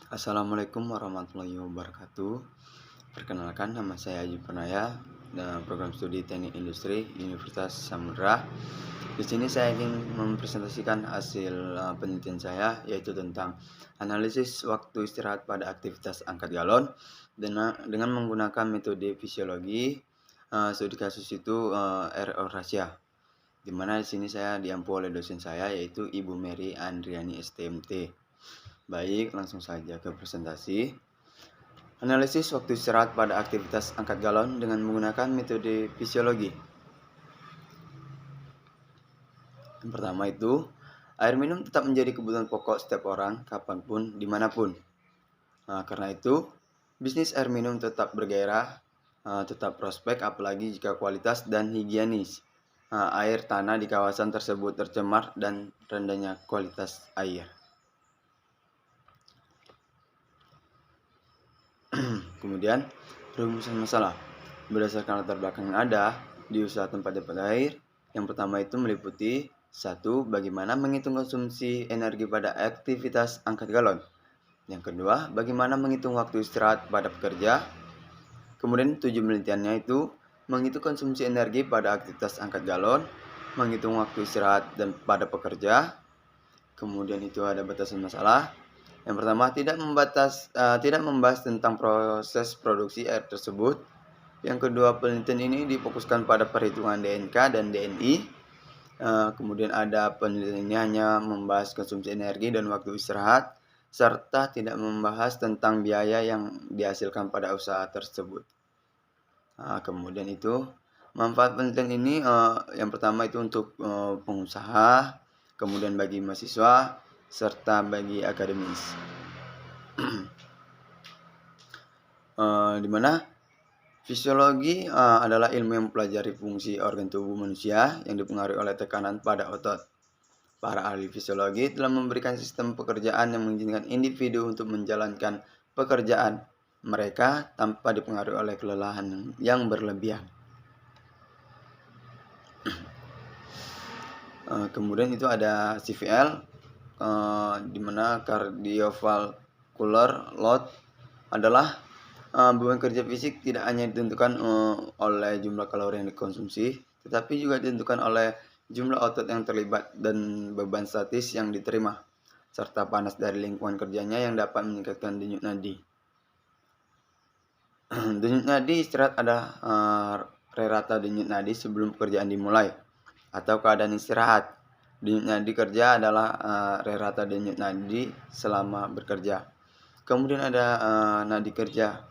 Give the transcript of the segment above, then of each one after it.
Assalamualaikum warahmatullahi wabarakatuh. Perkenalkan, nama saya Haji Purnaya, program studi Teknik Industri Universitas Samudra. Di sini saya ingin mempresentasikan hasil penelitian saya, yaitu tentang analisis waktu istirahat pada aktivitas angkat galon dengan menggunakan metode fisiologi. Studi kasus itu RO Rasya, di mana di sini saya diampu oleh dosen saya, yaitu Ibu Mary Andriani STMT. Baik, langsung saja ke presentasi. Analisis waktu istirahat pada aktivitas angkat galon dengan menggunakan metode fisiologi. Yang pertama itu, air minum tetap menjadi kebutuhan pokok setiap orang, kapanpun, dimanapun. Karena itu, bisnis air minum tetap bergairah, tetap prospek, apalagi jika kualitas dan higienis air tanah di kawasan tersebut tercemar dan rendahnya kualitas air. Kemudian, rumusan masalah. Berdasarkan latar belakang yang ada di usaha tempat dapat air, yang pertama itu meliputi 1. Bagaimana menghitung konsumsi energi pada aktivitas angkat galon. Yang kedua, bagaimana menghitung waktu istirahat pada pekerja. Kemudian tujuan penelitiannya itu menghitung konsumsi energi pada aktivitas angkat galon, menghitung waktu istirahat dan pada pekerja. Kemudian itu ada batasan masalah. Yang pertama, tidak membahas tentang proses produksi air tersebut. Yang kedua, penelitian ini difokuskan pada perhitungan DNK dan DNI. Kemudian ada penelitian ini hanya membahas konsumsi energi dan waktu istirahat, serta tidak membahas tentang biaya yang dihasilkan pada usaha tersebut. Kemudian itu, manfaat penelitian ini yang pertama itu untuk pengusaha, kemudian bagi mahasiswa, serta bagi akademis. Di mana fisiologi adalah ilmu yang mempelajari fungsi organ tubuh manusia yang dipengaruhi oleh tekanan pada otot. Para ahli fisiologi telah memberikan sistem pekerjaan yang mengizinkan individu untuk menjalankan pekerjaan mereka tanpa dipengaruhi oleh kelelahan yang berlebihan. Kemudian itu ada CVL, di mana cardiovascular load adalah beban kerja fisik tidak hanya ditentukan oleh jumlah kalori yang dikonsumsi, tetapi juga ditentukan oleh jumlah otot yang terlibat dan beban statis yang diterima, serta panas dari lingkungan kerjanya yang dapat meningkatkan denyut nadi. Denyut nadi istirahat adalah rata denyut nadi sebelum pekerjaan dimulai, atau keadaan istirahat. Denyut nadi kerja adalah rata denyut nadi selama bekerja. Kemudian ada nadi kerja,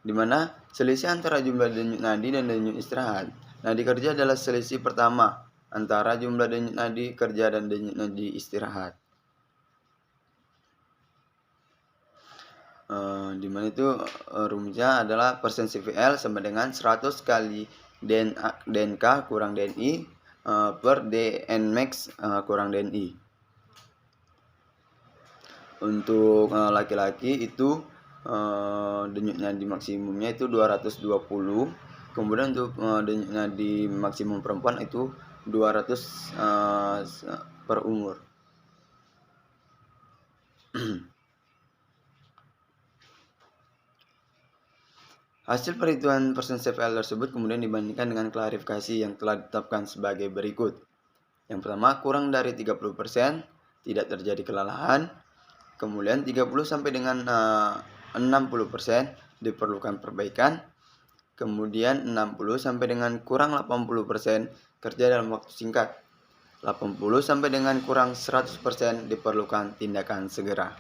di mana selisih antara jumlah denyut nadi dan denyut istirahat. Nadi kerja adalah selisih pertama antara jumlah denyut nadi kerja dan denyut nadi istirahat. Di mana itu rumusnya adalah persen CVL sama dengan 100 kali DNK kurang DNI per DNmax kurang DNI. Untuk laki-laki itu denyut nadi maksimumnya itu 220. Kemudian untuk denyut nadi maksimum perempuan itu 200 per umur. Hasil perhitungan persen CVL tersebut kemudian dibandingkan dengan klarifikasi yang telah ditetapkan sebagai berikut. Yang pertama, kurang dari 30%, tidak terjadi kelelahan. Kemudian 30 sampai dengan 60% diperlukan perbaikan. Kemudian 60 sampai dengan kurang 80% kerja dalam waktu singkat. 80 sampai dengan kurang 100% diperlukan tindakan segera.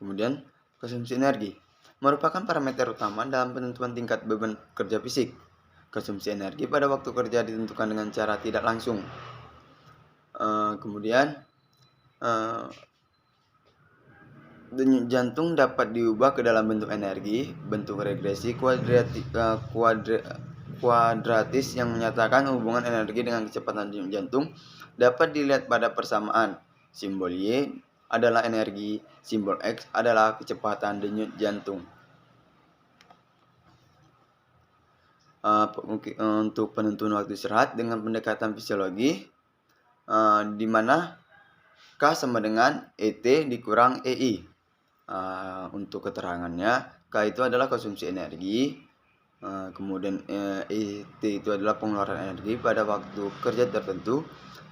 Kemudian, konsumsi energi merupakan parameter utama dalam penentuan tingkat beban kerja fisik. Konsumsi energi pada waktu kerja ditentukan dengan cara tidak langsung. Kemudian, denyut jantung dapat diubah ke dalam bentuk energi, bentuk regresi kuadratis yang menyatakan hubungan energi dengan kecepatan denyut jantung dapat dilihat pada persamaan. Simbol Y adalah energi, simbol X adalah kecepatan denyut jantung. untuk penentuan waktu istirahat dengan pendekatan fisiologi, di mana K sama dengan ET dikurang EI. Untuk keterangannya, K itu adalah konsumsi energi, kemudian ET itu adalah pengeluaran energi pada waktu kerja tertentu,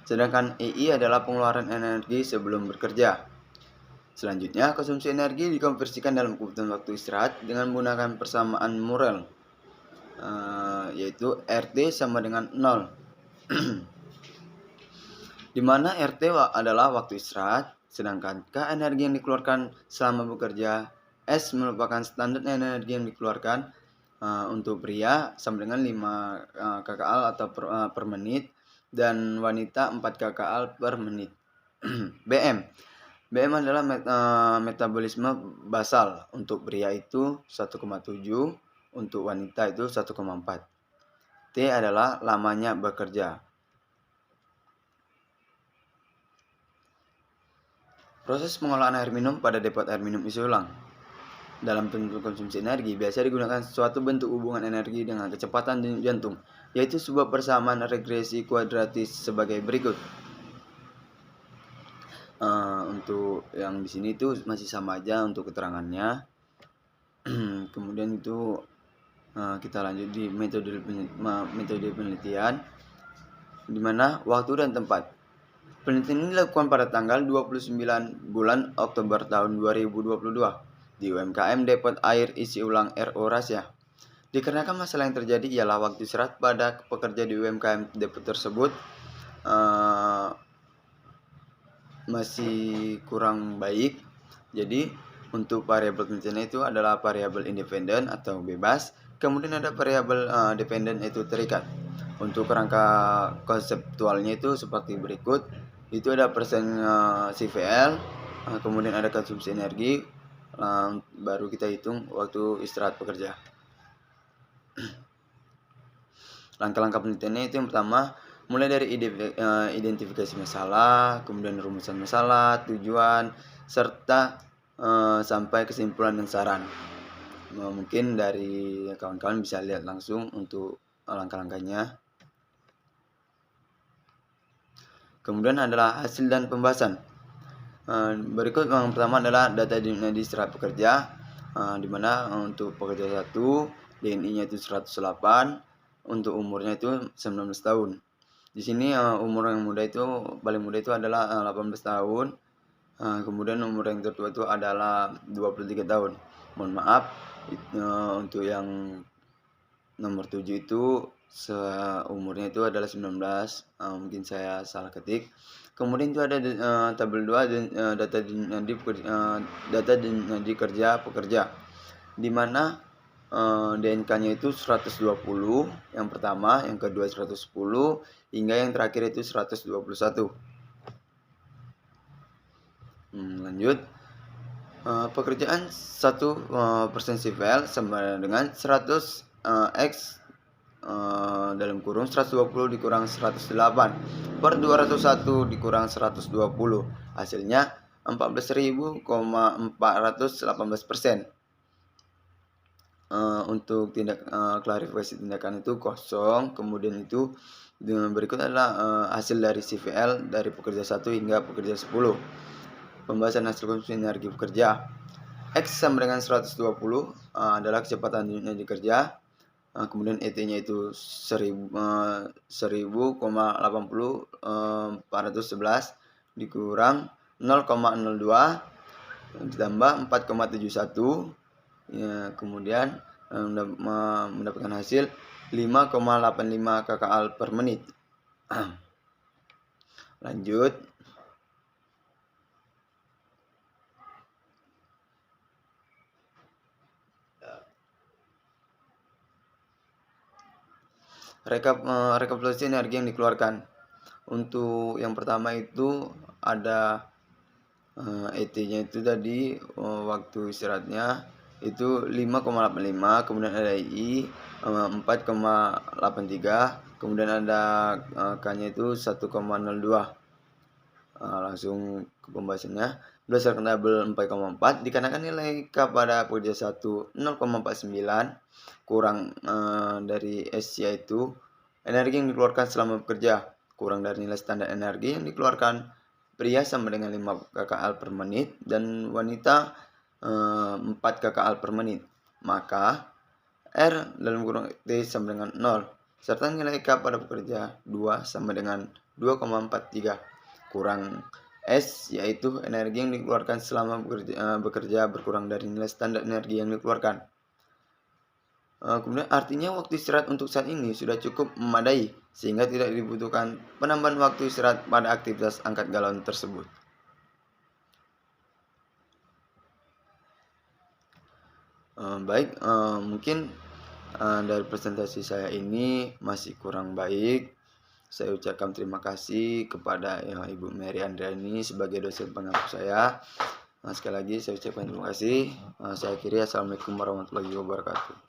sedangkan EI adalah pengeluaran energi sebelum bekerja. Selanjutnya, konsumsi energi dikonversikan dalam kebutuhan waktu istirahat dengan menggunakan persamaan Morel, yaitu RT sama dengan 0. Di mana RT adalah waktu istirahat, sedangkan K energi yang dikeluarkan selama bekerja. S merupakan standar energi yang dikeluarkan untuk pria sama dengan 5 kcal atau per menit, dan wanita 4 kcal per menit. BM adalah metabolisme basal. Untuk pria itu 1,7, untuk wanita itu 1,4. T adalah lamanya bekerja. Proses pengolahan air minum pada depot air minum isi ulang. Dalam bentuk konsumsi energi, biasa digunakan suatu bentuk hubungan energi dengan kecepatan jantung, yaitu sebuah persamaan regresi kuadratis sebagai berikut. Untuk yang di sini itu masih sama aja untuk keterangannya. Kemudian itu kita lanjut di metode penelitian, di mana waktu dan tempat. Penelitian ini dilakukan pada tanggal 29 bulan Oktober tahun 2022 di UMKM Depot Air Isi Ulang RO Rasya. Dikarenakan masalah yang terjadi ialah waktu istirahat pada pekerja di UMKM Depot tersebut masih kurang baik. Jadi untuk variabel penelitian itu adalah variabel independen atau bebas, kemudian ada variabel dependen itu terikat. Untuk kerangka konseptualnya itu seperti berikut. Itu ada persen CVL, kemudian ada konsumsi energi, baru kita hitung waktu istirahat pekerja. Langkah-langkah penelitiannya itu yang pertama, mulai dari identifikasi masalah, kemudian rumusan masalah, tujuan, serta sampai kesimpulan dan saran. Mungkin dari kawan-kawan bisa lihat langsung untuk langkah-langkahnya. Kemudian adalah hasil dan pembahasan. Berikut yang pertama adalah data DNI istirahat pekerja, di mana untuk pekerja 1 DNI-nya itu 108, untuk umurnya itu 19 tahun. Di sini umur yang muda itu paling muda itu adalah 18 tahun. Kemudian umur yang tertua itu adalah 23 tahun. Mohon maaf, untuk yang nomor 7 itu umurnya itu adalah 19, mungkin saya salah ketik. Kemudian itu ada tabel 2 data dinadi kerja pekerja, di mana DNK-nya itu 120 yang pertama, yang kedua 110, hingga yang terakhir itu 121. Lanjut. Pekerjaan 1% CVL sama dengan 100 X dalam kurung 120 dikurang 108 per 201 dikurang 120, hasilnya 14.418%. Untuk klarifikasi tindakan itu kosong. Kemudian itu berikut adalah hasil dari CVL dari pekerja 1 hingga pekerja 10. Pembahasan hasil konsumsi energi pekerja. X sama dengan 120 adalah kecepatan unitnya di kerja. Kemudian ET-nya itu 1000,80 dikurang 0,02 ditambah 4,71, ya, kemudian mendapatkan hasil 5,85 kcal per menit. Lanjut. Rekapitulasi energi yang dikeluarkan. Untuk yang pertama itu ada ET-nya itu tadi waktu istirahatnya itu 5,85, kemudian ada I 4,83, kemudian ada K-nya itu 1,02. Langsung ke pembahasannya. berdasarkan tabel 4,4 dikarenakan nilai K pada pekerja 1 0,49 kurang dari S yaitu energi yang dikeluarkan selama bekerja kurang dari nilai standar energi yang dikeluarkan pria sama dengan 5 kcal per menit dan wanita 4 kcal per menit. Maka R dalam kurung T sama dengan 0 serta nilai K pada pekerja 2 sama dengan 2,43 kurang S yaitu energi yang dikeluarkan selama bekerja berkurang dari nilai standar energi yang dikeluarkan. Kemudian artinya waktu istirahat untuk saat ini sudah cukup memadai sehingga tidak dibutuhkan penambahan waktu istirahat pada aktivitas angkat galon tersebut. Baik, mungkin dari presentasi saya ini masih kurang baik. Saya ucapkan terima kasih kepada Ibu Mary Andriani sebagai dosen pengampu saya. Sekali lagi saya ucapkan terima kasih. Saya akhiri, assalamualaikum warahmatullahi wabarakatuh.